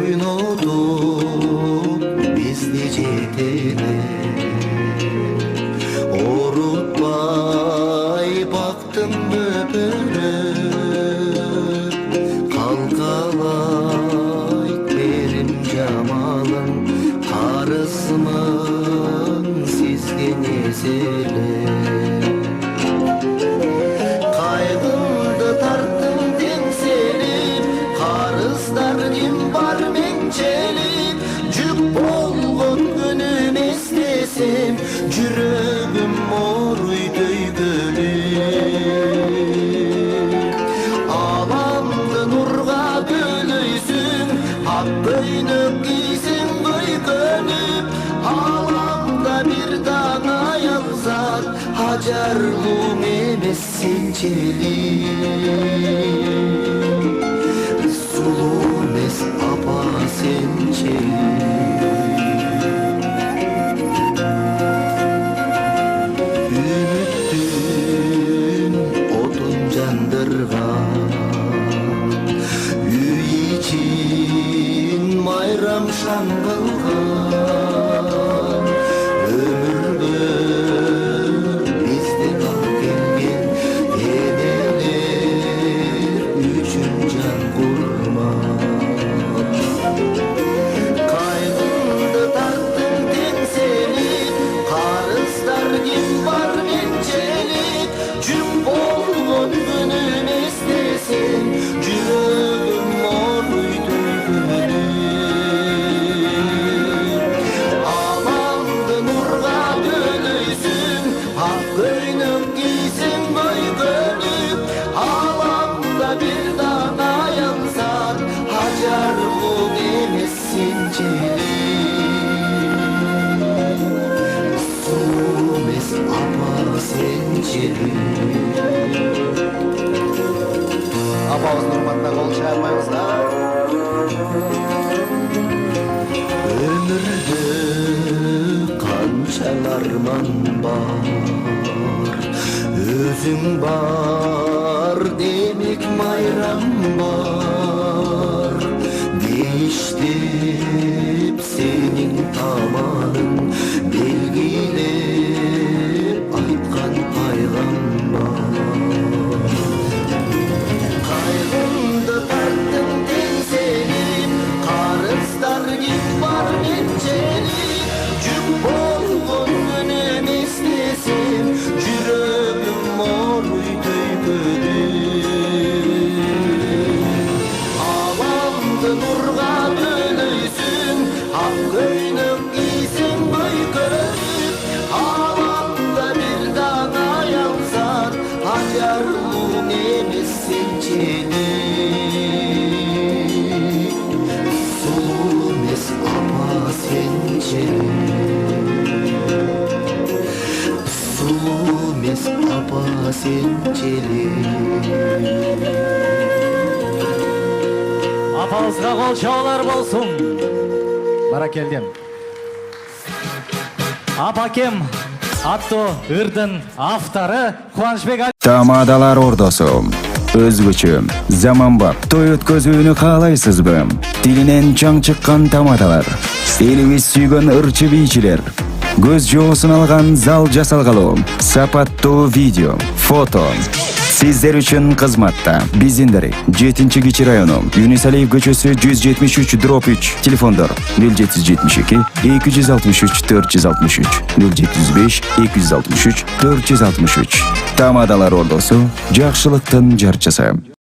ойнотуп бизди жетеле орутпай бактым бөбөрөп калкалайт берим жамалың карысмын сизге неселе кайгымды тарттым теңселип карыздар ким бар менчелип жүк болгон күнүм эстесем жүрөгүм ооруйдөй көлүп аламды нурга бөлөйсүң ак көйнөк кийсең көйкөнүп аламда бир дана аял ажарлуу эмес сенчелик сулуу эмес апа сенчелик үмүттүн отун жандырган үй ичин майрам шам кылган өмүргө бизди ал келген энелер үчүн жан курман кайгымды тарттым теңселип карыздар ким бар менчелик жүк болгон күнүм эстесем жүрөгүм ооруйдөй көлүп аламды нурга бөлөйсүң ак көйнөк кийсең көйкөнүп аламда бир дана аял ажарлуу эмес сенчелик сулуу эмес апа сенчелик апабыздын урматына кол чыгарбайбыздар өмүрдө канчалар арман бар өзүң бар демек майрам бар дейиштеп сенин таманың белгилеп айткан пайгамбар кайгымды тарттым теңселип карыздар ким бар менчелик жүк болгон күнүм эстесем жүрөгүм ооруйдөй көлүп аламды нурга бөлөйсүң ак көйнөк кийсең көйкөнүп аламда бир дана аял ажарлуу эмес сенчелик сулуу эмес апа сенчелик сулуу эмес апа сенчелик Апабызга кол чабуулар болсун. Баракелдим. Апакем аттуу ырдын автору Кубанычбек Тамадалар ордосу өзгөчө заманбап той өткөзүүнү каалайсызбы? Тилинен чаң чыккан тамадалар, элибиз сүйгөн ырчы бийчилер, көз жоосун алган зал жасалгалуу, сапаттуу видео, фото сиздер үчүн кызматта. Биздин дарек 7-Кичи району, Юнус Алиев көчөсү 173/3, телефондор 0772 263 463 075 263 463. Тамадалар ордосу, жакшылыктын жарчысы.